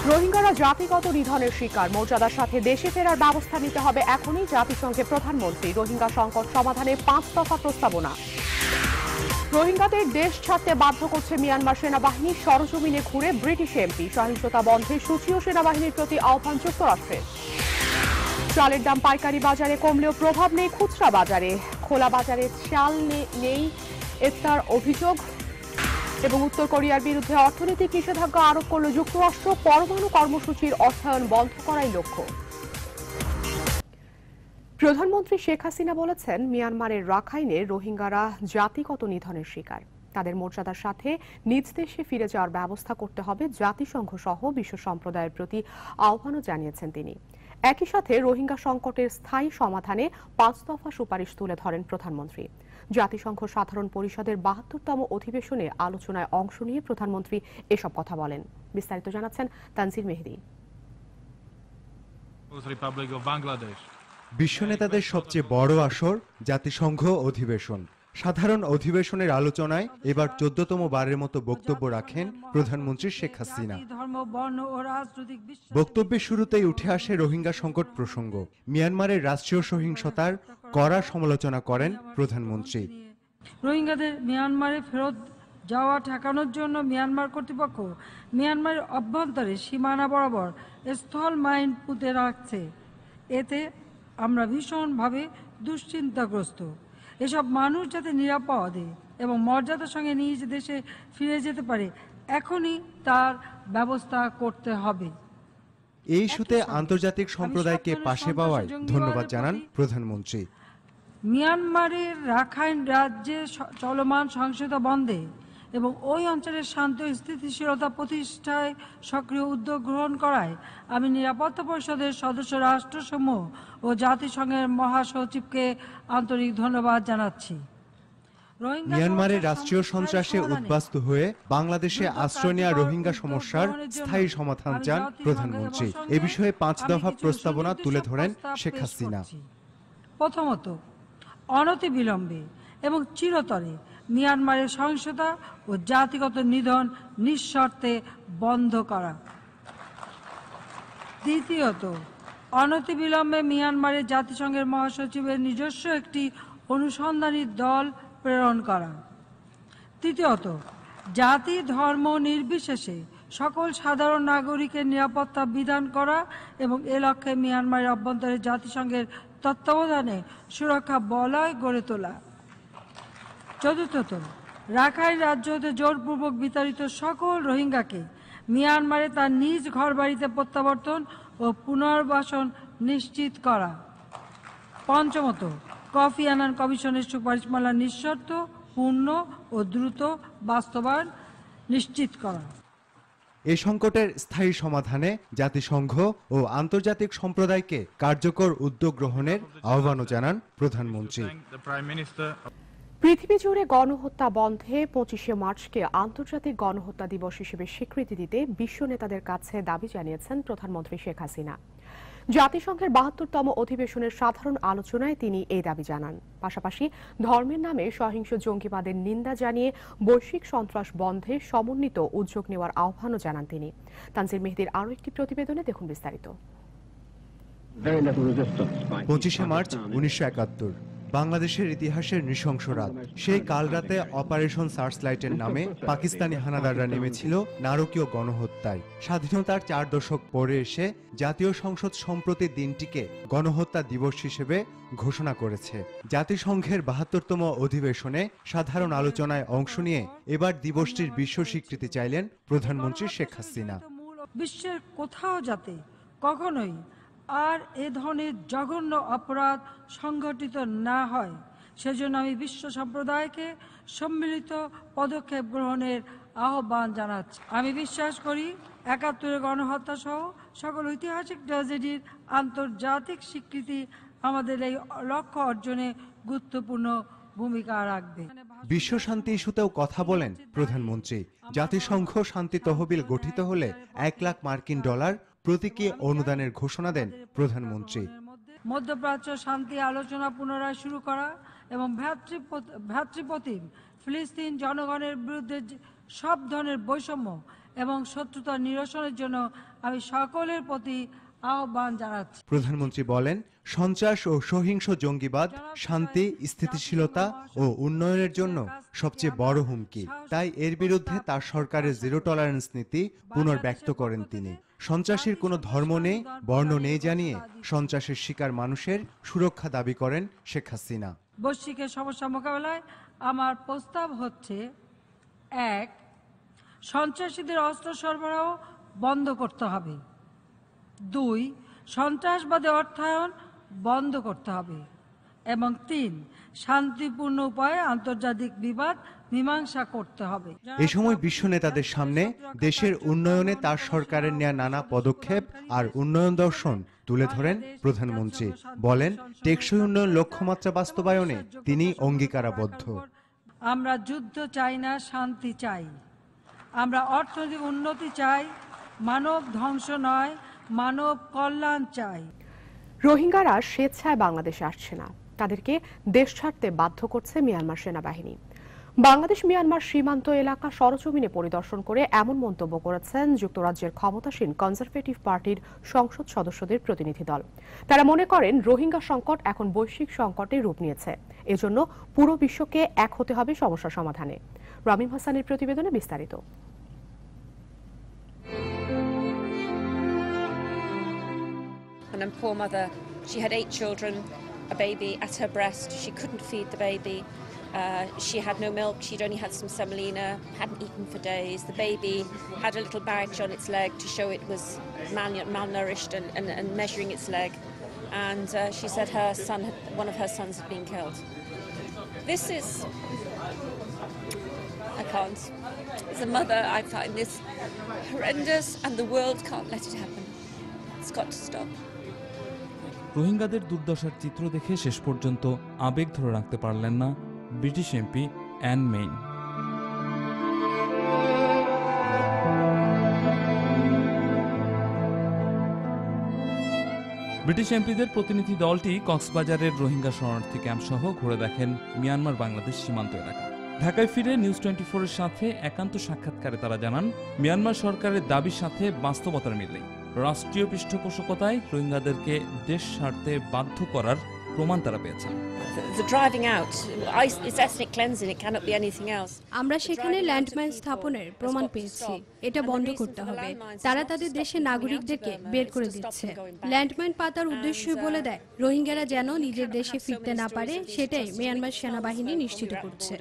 রোহিঙ্গারা জাতিগত নিধনের শিকার, মর্যাদার সাথে দেশে ফেরার ব্যবস্থা নিতে হবে এখনই। জাতিসংঘে প্রধানমন্ত্রী। রোহিঙ্গা সংকট সমাধানে 5 দফা প্রস্তাবনা। রোহিঙ্গাদের দেশ ছাড়তে বাধ্য করছে মিয়ানমার সেনাবাহিনী, সরজমিনে ঘুরে ব্রিটিশ এমপি। সহিংসতা বন্ধে সূচীয় সেনাবাহিনীর প্রতি আহ্বান যুক্তরাষ্ট্রের। চালের দাম পাইকারি বাজারে কমলেও প্রভাব নেই খুচরা বাজারে। খোলা বাজারে চাল নেই এফতার অভিযোগ। এবং উত্তর কোরিয়ার বিরুদ্ধে অর্থনৈতিক নিষেধাজ্ঞা আরোপ করল যুক্তরাষ্ট্র। পরমাণু কর্মসূচির অর্থায়ন বন্ধ করাই লক্ষ্য। প্রধানমন্ত্রী শেখ হাসিনা বলেছেন, মিয়ানমারের রাখাইনে রোহিঙ্গারা জাতিগত নিধনের শিকার। তাদের মর্যাদার সাথে নিজ দেশে ফিরে যাওয়ার ব্যবস্থা করতে হবে। জাতিসংঘ সহ বিশ্ব সম্প্রদায়ের প্রতি আহ্বানও জানিয়েছেন তিনি। একই সাথে রোহিঙ্গা সংকটের স্থায়ী সমাধানে 5 দফা সুপারিশ তুলে ধরেন প্রধানমন্ত্রী। জাতিসংঘ সাধারণ পরিষদের 72তম অধিবেশনে আলোচনায় অংশ নিয়ে প্রধানমন্ত্রী এসব কথা বলেন। বিস্তারিত জানাচ্ছেন তানজিল মেহেদি। বিশ্ব নেতাদের সবচেয়ে বড় আসর জাতিসংঘ অধিবেশন। সাধারণ অধিবেশনের আলোচনায় এবার 14তম বারের মতো বক্তব্য রাখেন প্রধানমন্ত্রী শেখ হাসিনা। বক্তব্যের শুরুতেই উঠে আসে রোহিঙ্গা সংকট প্রসঙ্গ। মিয়ানমারের রাষ্ট্রীয় সহিংসতার কড়া সমালোচনা করেন প্রধানমন্ত্রী। রোহিঙ্গাদের মিয়ানমারে ফেরত যাওয়া ঠেকানোর জন্য মিয়ানমার কর্তৃপক্ষ মিয়ানমারের অভ্যন্তরে সীমানা বরাবর স্থল মাইন পুঁতে রাখছে। এতে আমরা ভীষণভাবে দুশ্চিন্তাগ্রস্ত। এসব মানুষ যাতে নিরাপদে এবং মর্যাদার সঙ্গে নিজ দেশে ফিরে যেতে পারে, এখনই তার ব্যবস্থা করতে হবে। এই ইস্যুতে আন্তর্জাতিক সম্প্রদায়কে পাশে পাওয়ায় ধন্যবাদ জানান প্রধানমন্ত্রী। মিয়ানমারের রাখাইন রাজ্যে চলমান সহিংসতা বন্ধে এবং ওই অঞ্চলের শান্তি ও স্থিতিশীলতা প্রতিষ্ঠায় সক্রিয় উদ্যোগ গ্রহণ করায় আমি নিরাপত্তা পরিষদের সদস্য রাষ্ট্রসমূহ ও জাতিসংঘের মহাসচিবকে আন্তরিক ধন্যবাদ জানাচ্ছি। মিয়ানমারের রাষ্ট্রীয় সন্ত্রাসে উদ্বাস্তু হয়ে বাংলাদেশে আশ্রয় নেওয়া রোহিঙ্গা সমস্যার স্থায়ী সমাধান চান প্রধানমন্ত্রী। এ বিষয়ে 5 দফা প্রস্তাবনা তুলে ধরেন শেখ হাসিনা। প্রথমত, অনতিবিলম্বে এবং চিরতরে মিয়ানমারের সহিংসতা ও জাতিগত নিধন নিঃশর্তে বন্ধ করা। দ্বিতীয়ত, অনতিবিলম্বে মিয়ানমারের জাতিসংঘের মহাসচিবের নিজস্ব একটি অনুসন্ধানী দল প্রেরণ করা। তৃতীয়ত, জাতি ধর্ম নির্বিশেষে সকল সাধারণ নাগরিকের নিরাপত্তা বিধান করা এবং এ লক্ষ্যে মিয়ানমারের অভ্যন্তরে জাতিসংঘের তত্ত্বাবধানে সুরক্ষা বলয় গড়ে তোলা। চতুর্থত, রাখাইন রাজ্য হতে জোরপূর্বক বিতাড়িত সকল রোহিঙ্গাকে মিয়ানমারে তার নিজ ঘরবাড়িতে প্রত্যাবর্তন ও পুনর্বাসন নিশ্চিত করা। পঞ্চমত, কফি আনান কমিশনের সুপারিশমালা নিঃশর্ত, পূর্ণ ও দ্রুত বাস্তবায়ন নিশ্চিত করা। এই সংকটের স্থায়ী সমাধানে জাতিসংঘ ও আন্তর্জাতিক সম্প্রদায়কে কার্যকর উদ্যোগ গ্রহণের আহ্বানও জানান প্রধানমন্ত্রী। পৃথিবী জুড়ে গণহত্যা বন্ধে 25শে মার্চকে আন্তর্জাতিক গণহত্যা দিবস হিসেবে স্বীকৃতি দিতে বিশ্ব নেতাদের কাছে দাবি জানিয়েছেন প্রধানমন্ত্রী শেখ হাসিনা। জাতিসংঘের 72তম অধিবেশনের সাধারণ আলোচনায় তিনি এই দাবি জানান। পাশাপাশি ধর্মের নামে সহিংস জঙ্গিবাদের নিন্দা জানিয়ে বৈশ্বিক সন্ত্রাস বন্ধে সমন্বিত উদ্যোগ নেওয়ার আহ্বানও জানান তিনি। তানজিল মেহেদির আরও একটি প্রতিবেদনে দেখুন বিস্তারিত। 25শে মার্চ 1971, বাংলাদেশের ইতিহাসের নৃশংস রাত। সেই কাল রাতে অপারেশন সার্চলাইটের নামে পাকিস্তানি হানাদাররা নেমেছিল নারকীয় গণহত্যায়। স্বাধীনতার 4 দশক পরে এসে জাতীয় সংসদ সম্প্রতি দিনটিকে গণহত্যা দিবস হিসেবে ঘোষণা করেছে। জাতিসংঘের 72তম অধিবেশনে সাধারণ আলোচনায় অংশ নিয়ে এবার দিবসটির বিশ্ব স্বীকৃতি চাইলেন প্রধানমন্ত্রী শেখ হাসিনা। বিশ্বের কোথাও যাতে কখনোই আর এ ধরনের জঘন্য অপরাধ সংঘটিত না হয়, সেজন্য আমি বিশ্ব সম্প্রদায়কে সম্মিলিত পদক্ষেপ গ্রহণের আহ্বান জানাচ্ছি। আমি বিশ্বাস করি 71-এর গণহত্যা সহ সকল ঐতিহাসিক ট্র্যাজেডির আন্তর্জাতিক স্বীকৃতি আমাদের এই লক্ষ্য অর্জনে গুরুত্বপূর্ণ ভূমিকা রাখবে। বিশ্ব শান্তি ইস্যুতেও কথা বলেন প্রধানমন্ত্রী। জাতিসংঘ শান্তি তহবিল গঠিত হলে $1 লাখ মার্কিন প্রতীকী অনুদানের ঘোষণা দেন প্রধানমন্ত্রী। মধ্যপ্রাচ্য শান্তি আলোচনা পুনরায় শুরু করা এবং ভ্রাতৃপ্রতিম ফিলিস্তিন জনগণের বিরুদ্ধে সব ধরনের বৈষম্য এবং শত্রুতা নিরসনের জন্য আমি সকলের প্রতি আহ্বান জানাচ্ছি। প্রধানমন্ত্রী বলেন, সন্ত্রাস ও সহিংস জঙ্গিবাদ শান্তি, স্থিতিশীলতা ও উন্নয়নের জন্য সবচেয়ে বড় হুমকি। তাই এর বিরুদ্ধে তার সরকারের জিরো টলারেন্স নীতি পুনর্ব্যক্ত করেন তিনি। সন্ত্রাসীর কোনো ধর্ম নেই, বর্ণ নেই জানিয়ে সন্ত্রাসের শিকার মানুষের সুরক্ষা দাবি করেন শেখ হাসিনা। বৈশ্বিক সমস্যা মোকাবেলায় আমার প্রস্তাব হচ্ছে, 1. সন্ত্রাসীদের অস্ত্র সরবরাহ বন্ধ করতে হবে। 2. সন্ত্রাসবাদী অর্থায়ন বন্ধ করতে হবে। এবং 3. শান্তিপূর্ণ উপায়ে আন্তর্জাতিক বিবাদ মীমাংসা করতে হবে। এ সময় বিশ্ব নেতাদের সামনে দেশের উন্নয়নে তার সরকারের নেয়া নানা পদক্ষেপ আর উন্নয়ন দর্শন তুলে ধরেন প্রধানমন্ত্রী। বলেন, টেকসই উন্নয়ন লক্ষ্যমাত্রা বাস্তবায়নে তিনি অঙ্গীকারাবদ্ধ। আমরা যুদ্ধ চাই না, শান্তি চাই। আমরা অর্থনৈতিক উন্নতি চাই, মানব ধ্বংস নয়, মানব কল্যাণ চাই। রোহিঙ্গারা স্বেচ্ছায় বাংলাদেশে আসছে না, তাদেরকে দেশ ছাড়তে বাধ্য করছে মিয়ানমার সেনাবাহিনী। বাংলাদেশ মিয়ানমার সীমান্ত এলাকা সরজমিনে পরিদর্শন করে এমন মন্তব্য করেছেন যুক্তরাজ্যের ক্ষমতাসীন কনজারভেটিভ পার্টির সংসদ সদস্যদের প্রতিনিধি দল। তারা মনে করেন, রোহিঙ্গা সংকট এখন বৈশ্বিক সংকটে রূপ নিয়েছে, এজন্য পুরো বিশ্বকে এক হতে হবে সমস্যা সমাধানে। রামিম হাসানের প্রতিবেদনে বিস্তারিত। And a poor mother, she had 8 children, a baby at her breast. She couldn't feed the baby. She had no milk. She'd only had some semolina, hadn't eaten for days. The baby had a little badge on its leg to show it was malnourished and measuring its leg. And she said one of her sons had been killed. This is, I can't. As a mother, I find this horrendous, and the world can't let it happen. It's got to stop. রোহিঙ্গাদের দুর্দশার চিত্র দেখে শেষ পর্যন্ত আবেগ ধরে রাখতে পারলেন না British MP an main. British এমপিদের প্রতিনিধি দলটি কক্সবাজারের রোহিঙ্গা শরণার্থী ক্যাম্প সহ ঘুরে দেখেন মিয়ানমার বাংলাদেশ সীমান্ত এলাকা। ঢাকায় ফিরে নিউজ 24-এর সাথে একান্ত সাক্ষাৎকারে তারা জানান, মিয়ানমার সরকারের দাবির সাথে বাস্তবতার মিল নেই। রাষ্ট্রীয় পৃষ্ঠপোষকতায় রোহিঙ্গাদেরকে দেশ ছাড়তে বাধ্য করার প্রমাণ তারা পেয়েছেন। আমরা সেখানে ল্যান্ডমাইন স্থাপনের প্রমাণ পেয়েছি। এটা বন্ধ করতে হবে। তারা তাদের দেশের নাগরিকদেরকে বের করে দিচ্ছে। ল্যান্ডমাইন পাতার উদ্দেশ্যই বলে দেয়, রোহিঙ্গারা যেন নিজের দেশে ফিরতে না পারে, সেটাই মিয়ানমার সেনাবাহিনী নিশ্চিত করছে।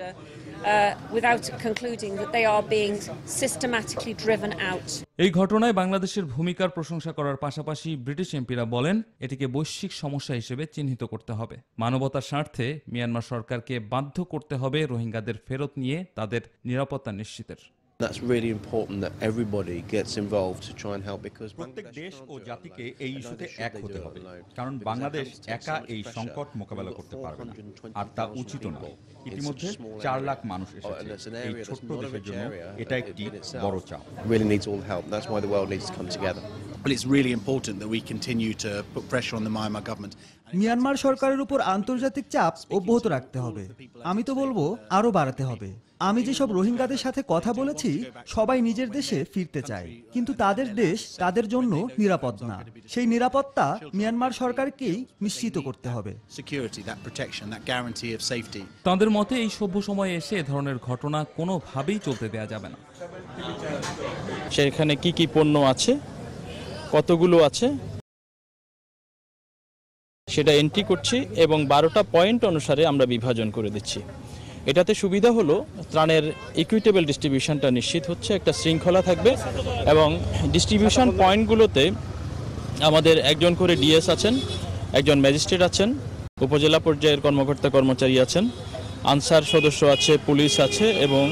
এই ঘটনায় বাংলাদেশের ভূমিকার প্রশংসা করার পাশাপাশি ব্রিটিশ এমপিরা বলেন, এটিকে বৈশ্বিক সমস্যা হিসেবে চিহ্নিত করতে হবে। মানবতার স্বার্থে মিয়ানমার সরকারকে বাধ্য করতে হবে রোহিঙ্গাদের ফেরত নিয়ে তাদের নিরাপত্তা নিশ্চিতের। That's really important that everybody gets involved to try and help, because প্রত্যেক দেশ ও জাতিকে এই ইস্যুতে এক হতে হবে, কারণ বাংলাদেশ একা এই সংকট মোকাবেলা করতে পারবে না, আর তা উচিত নয়। ইতিমধ্যে 4 লাখ মানুষ এসেছে। এই ছোট্ট দেশের জন্য এটা একটি বড় চাপ। Really needs all the help. That's why the world needs to come together. Well, it's really important that we continue to put pressure on the Myanmar government. Myanmar সরকারের উপর আন্তর্জাতিক চাপ অব্যাহত রাখতে হবে। আমি তো বলবো আরো বাড়াতে হবে। আমি যেসব রোহিঙ্গাদের সাথে কথা বলেছি, সবাই নিজের দেশে ফিরতে চায়, কিন্তু তাদের দেশ তাদের জন্য নিরাপদ না। সেই নিরাপত্তা মিয়ানমার সরকারকেই নিশ্চিত করতে হবে। তাদের মতে এই সভ্য সময়ে এসে এ ধরনের ঘটনা কোনোভাবেই চলতে দেওয়া যাবে না। সেখানে কি কি পণ্য আছে, কতগুলো আছে, সেটা এন্ট্রি করছি এবং 12টা পয়েন্ট অনুসারে আমরা বিভাজন করে দিচ্ছি। এটাতে সুবিধা হলো ত্রাণের ইকুইটেবল ডিস্ট্রিবিউশনটা নিশ্চিত হচ্ছে, একটা শৃঙ্খলা থাকবে এবং ডিস্ট্রিবিউশন পয়েন্টগুলোতে আমাদের একজন করে ডিএস আছেন, একজন ম্যাজিস্ট্রেট আছেন, উপজেলা পর্যায়ের কর্মকর্তা কর্মচারী আছেন, আনসার সদস্য আছে, পুলিশ আছে এবং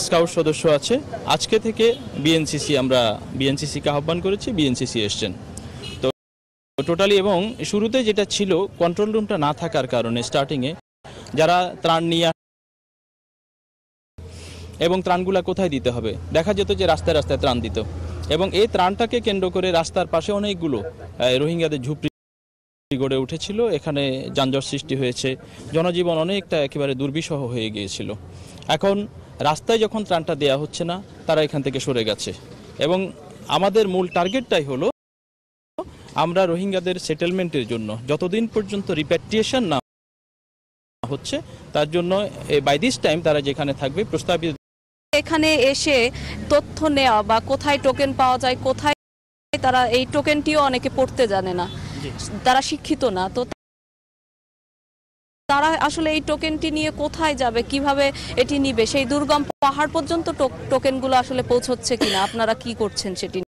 স্কাউট সদস্য আছে। আজকে থেকে আমরা বিএনসিসিকে আহ্বান করেছি, বিএনসিসি এসছেন। তো টোটালি, এবং শুরুতে যেটা ছিল কন্ট্রোল রুমটা না থাকার কারণে স্টার্টিংয়ে যারা ত্রাণ নিয়ে এবং ত্রাণগুলা কোথায় দিতে হবে, দেখা যেত যে রাস্তায় রাস্তায় ত্রাণ দিত, এবং এই ত্রাণটাকে কেন্দ্র করে রাস্তার পাশে অনেকগুলো রোহিঙ্গাদের ঝুপড়ি গড়ে উঠেছিল। এখানে যানজট সৃষ্টি হয়েছে, জনজীবন অনেকটা একেবারে দুর্বিষহ হয়ে গিয়েছিল। এখন রাস্তায় যখন ত্রাণটা দেয়া হচ্ছে না, তারা এখান থেকে সরে গেছে। এবং আমাদের মূল টার্গেটটাই হলো আমরা রোহিঙ্গাদের সেটেলমেন্টের জন্য যতদিন পর্যন্ত রিপ্যাট্রিয়েশন না হচ্ছে, তার জন্য বাই দিস টাইম তারা যেখানে থাকবে প্রস্তাবিত। এখানে এসে তথ্য নেওয়া বা কোথায় টোকেন পাওয়া যায়, কোথায় তারা এই টোকেনটিও অনেকে পড়তে জানে না, তারা শিক্ষিত না, তো তারা আসলে এই টোকেনটি নিয়ে কোথায় যাবে, কিভাবে এটি নিবে, সেই দুর্গম পাহাড় পর্যন্ত টোকেনগুলো আসলে পৌঁছচ্ছে কিনা, আপনারা কি করছেন সেটি